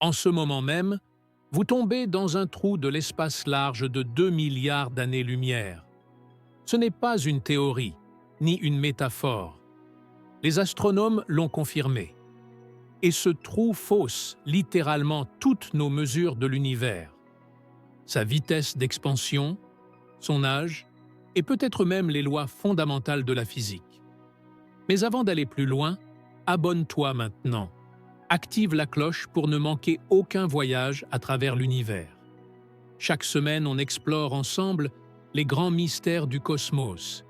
En ce moment même, vous tombez dans un trou de l'espace large de 2 milliards d'années-lumière. Ce n'est pas une théorie, ni une métaphore. Les astronomes l'ont confirmé. Et ce trou fausse littéralement toutes nos mesures de l'univers. Sa vitesse d'expansion, son âge, et peut-être même les lois fondamentales de la physique. Mais avant d'aller plus loin, abonne-toi maintenant. Active la cloche pour ne manquer aucun voyage à travers l'univers. Chaque semaine, on explore ensemble les grands mystères du cosmos.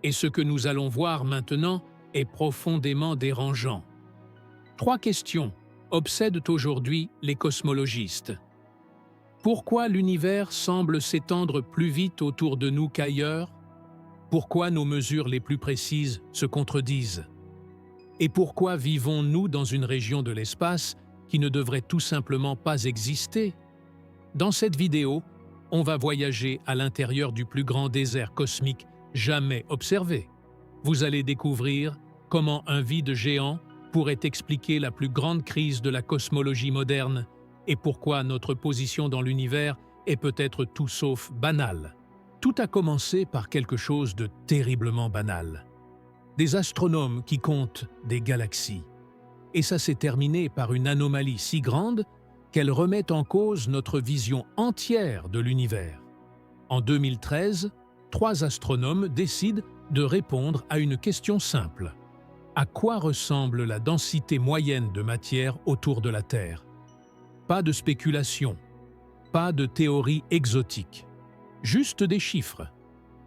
Et ce que nous allons voir maintenant est profondément dérangeant. 3 questions obsèdent aujourd'hui les cosmologistes. Pourquoi l'univers semble s'étendre plus vite autour de nous qu'ailleurs? Pourquoi nos mesures les plus précises se contredisent? Et pourquoi vivons-nous dans une région de l'espace qui ne devrait tout simplement pas exister? Dans cette vidéo, on va voyager à l'intérieur du plus grand désert cosmique jamais observé. Vous allez découvrir comment un vide géant pourrait expliquer la plus grande crise de la cosmologie moderne et pourquoi notre position dans l'univers est peut-être tout sauf banale. Tout a commencé par quelque chose de terriblement banal. Des astronomes qui comptent des galaxies. Et ça s'est terminé par une anomalie si grande qu'elle remet en cause notre vision entière de l'univers. En 2013, 3 astronomes décident de répondre à une question simple. À quoi ressemble la densité moyenne de matière autour de la Terre? Pas de spéculation, pas de théorie exotique, juste des chiffres.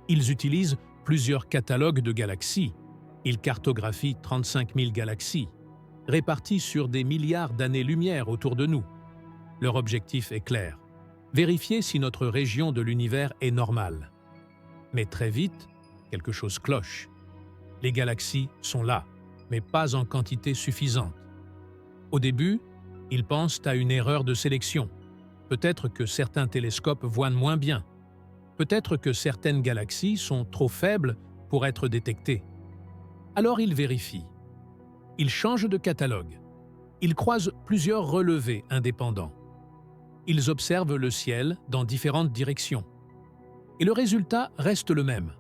Ils utilisent plusieurs catalogues de galaxies. Ils cartographient 35 000 galaxies, réparties sur des milliards d'années-lumière autour de nous. Leur objectif est clair: vérifier si notre région de l'univers est normale. Mais très vite, quelque chose cloche. Les galaxies sont là, mais pas en quantité suffisante. Au début, ils pensent à une erreur de sélection. Peut-être que certains télescopes voient moins bien. Peut-être que certaines galaxies sont trop faibles pour être détectées. Alors ils vérifient. Ils changent de catalogue. Ils croisent plusieurs relevés indépendants. Ils observent le ciel dans différentes directions. Et le résultat reste le même.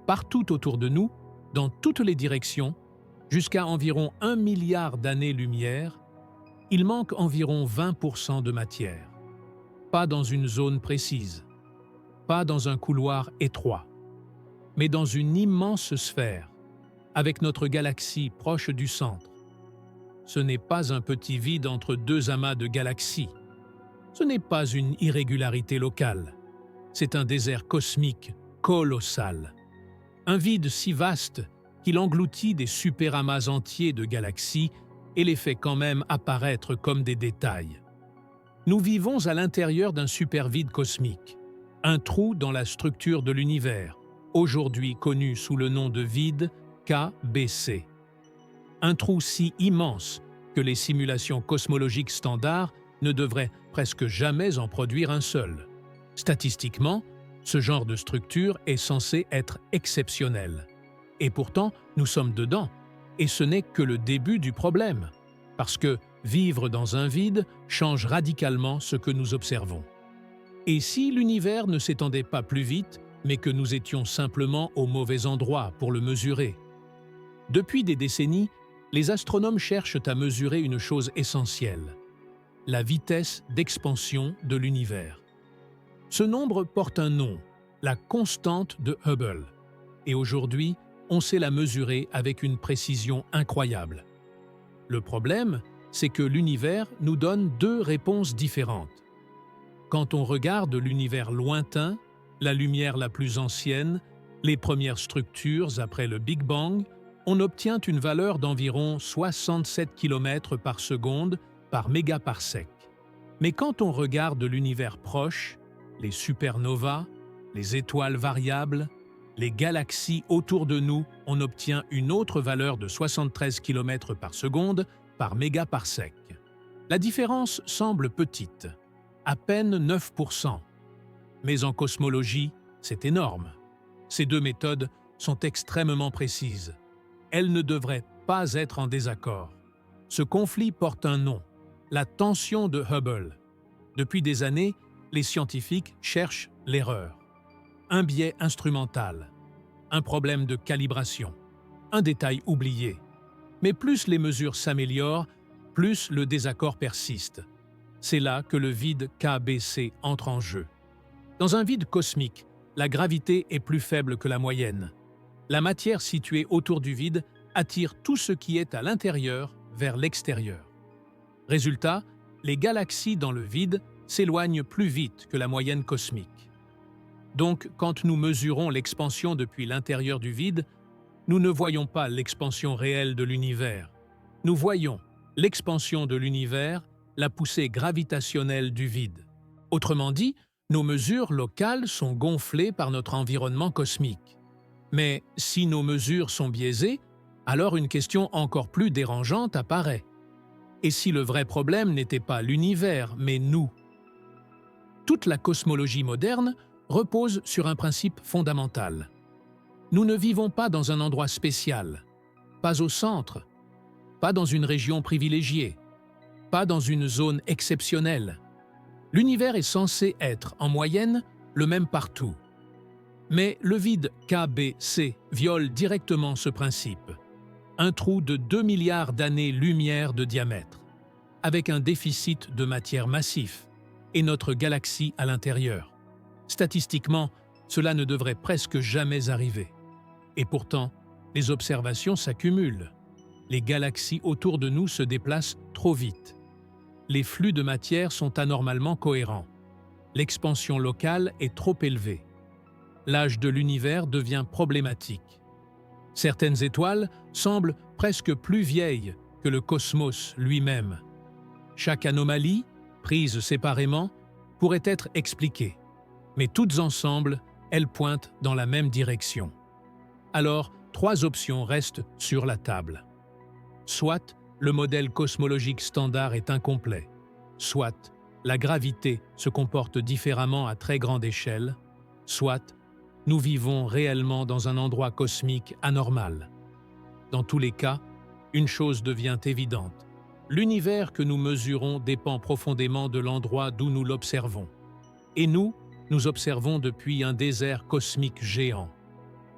Partout autour de nous, dans toutes les directions, jusqu'à environ 1 milliard d'années-lumière, il manque environ 20% de matière. Pas dans une zone précise, pas dans un couloir étroit, mais dans une immense sphère, avec notre galaxie proche du centre. Ce n'est pas un petit vide entre 2 amas de galaxies. Ce n'est pas une irrégularité locale. C'est un désert cosmique colossal. Un vide si vaste qu'il engloutit des superamas entiers de galaxies et les fait quand même apparaître comme des détails. Nous vivons à l'intérieur d'un supervide cosmique, un trou dans la structure de l'univers, aujourd'hui connu sous le nom de vide KBC. Un trou si immense que les simulations cosmologiques standards ne devraient presque jamais en produire un seul. Statistiquement, ce genre de structure est censé être exceptionnel. Et pourtant, nous sommes dedans, et ce n'est que le début du problème, parce que vivre dans un vide change radicalement ce que nous observons. Et si l'univers ne s'étendait pas plus vite, mais que nous étions simplement au mauvais endroit pour le mesurer? Depuis des décennies, les astronomes cherchent à mesurer une chose essentielle: la vitesse d'expansion de l'univers. Ce nombre porte un nom, la constante de Hubble. Et aujourd'hui, on sait la mesurer avec une précision incroyable. Le problème, c'est que l'univers nous donne 2 réponses différentes. Quand on regarde l'univers lointain, la lumière la plus ancienne, les premières structures après le Big Bang, on obtient une valeur d'environ 67 km par seconde par mégaparsec. Mais quand on regarde l'univers proche, les supernovas, les étoiles variables, les galaxies autour de nous, on obtient une autre valeur de 73 km par seconde par mégaparsec. La différence semble petite, à peine 9%. Mais en cosmologie, c'est énorme. Ces 2 méthodes sont extrêmement précises. Elles ne devraient pas être en désaccord. Ce conflit porte un nom, la tension de Hubble. Depuis des années, les scientifiques cherchent l'erreur. Un biais instrumental, un problème de calibration, un détail oublié. Mais plus les mesures s'améliorent, plus le désaccord persiste. C'est là que le vide KBC entre en jeu. Dans un vide cosmique, la gravité est plus faible que la moyenne. La matière située autour du vide attire tout ce qui est à l'intérieur vers l'extérieur. Résultat, les galaxies dans le vide s'éloignent plus vite que la moyenne cosmique. Donc, quand nous mesurons l'expansion depuis l'intérieur du vide, nous ne voyons pas l'expansion réelle de l'univers. Nous voyons l'expansion de l'univers, la poussée gravitationnelle du vide. Autrement dit, nos mesures locales sont gonflées par notre environnement cosmique. Mais si nos mesures sont biaisées, alors une question encore plus dérangeante apparaît. Et si le vrai problème n'était pas l'univers, mais nous? Toute la cosmologie moderne repose sur un principe fondamental. Nous ne vivons pas dans un endroit spécial, pas au centre, pas dans une région privilégiée, pas dans une zone exceptionnelle. L'univers est censé être, en moyenne, le même partout. Mais le vide KBC viole directement ce principe. Un trou de 2 milliards d'années-lumière de diamètre, avec un déficit de matière massif, et notre galaxie à l'intérieur. Statistiquement, cela ne devrait presque jamais arriver. Et pourtant, les observations s'accumulent. Les galaxies autour de nous se déplacent trop vite. Les flux de matière sont anormalement cohérents. L'expansion locale est trop élevée. L'âge de l'univers devient problématique. Certaines étoiles semblent presque plus vieilles que le cosmos lui-même. Chaque anomalie, prise séparément, pourrait être expliquée. Mais toutes ensemble, elles pointent dans la même direction. Alors, 3 options restent sur la table. Soit le modèle cosmologique standard est incomplet, soit la gravité se comporte différemment à très grande échelle, soit nous vivons réellement dans un endroit cosmique anormal. Dans tous les cas, une chose devient évidente. L'univers que nous mesurons dépend profondément de l'endroit d'où nous l'observons. Et nous observons depuis un désert cosmique géant.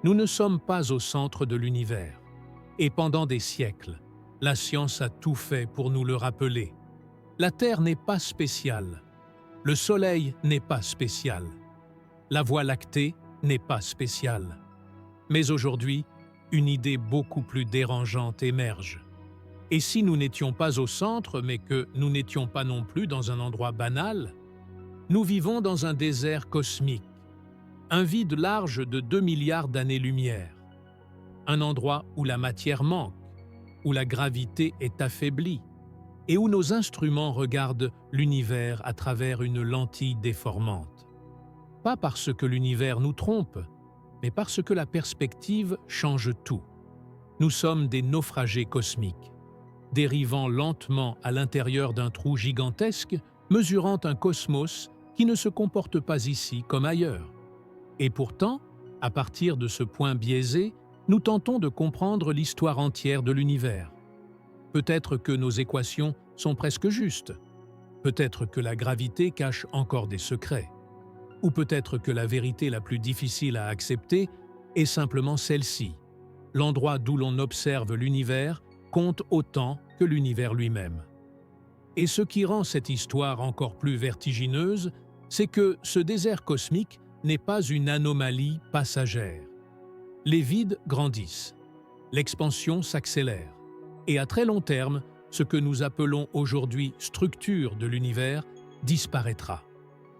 Nous ne sommes pas au centre de l'univers. Et pendant des siècles, la science a tout fait pour nous le rappeler. La Terre n'est pas spéciale. Le Soleil n'est pas spécial. La Voie lactée n'est pas spéciale. Mais aujourd'hui, une idée beaucoup plus dérangeante émerge. Et si nous n'étions pas au centre, mais que nous n'étions pas non plus dans un endroit banal? Nous vivons dans un désert cosmique, un vide large de 2 milliards d'années-lumière, un endroit où la matière manque, où la gravité est affaiblie, et où nos instruments regardent l'univers à travers une lentille déformante. Pas parce que l'univers nous trompe, mais parce que la perspective change tout. Nous sommes des naufragés cosmiques, dérivant lentement à l'intérieur d'un trou gigantesque, mesurant un cosmos qui ne se comporte pas ici comme ailleurs. Et pourtant, à partir de ce point biaisé, nous tentons de comprendre l'histoire entière de l'univers. Peut-être que nos équations sont presque justes. Peut-être que la gravité cache encore des secrets. Ou peut-être que la vérité la plus difficile à accepter est simplement celle-ci. L'endroit d'où l'on observe l'univers compte autant que l'univers lui-même. Et ce qui rend cette histoire encore plus vertigineuse, c'est que ce désert cosmique n'est pas une anomalie passagère. Les vides grandissent, l'expansion s'accélère, et à très long terme, ce que nous appelons aujourd'hui structure de l'univers disparaîtra.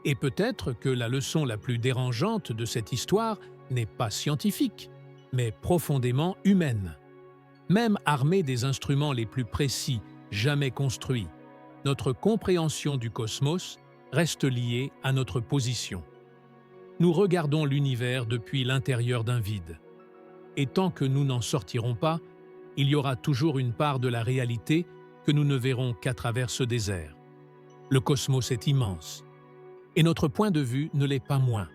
Et peut-être que la leçon la plus dérangeante de cette histoire n'est pas scientifique, mais profondément humaine. Même armés des instruments les plus précis jamais construits, notre compréhension du cosmos reste liée à notre position. Nous regardons l'univers depuis l'intérieur d'un vide. Et tant que nous n'en sortirons pas, il y aura toujours une part de la réalité que nous ne verrons qu'à travers ce désert. Le cosmos est immense, et notre point de vue ne l'est pas moins.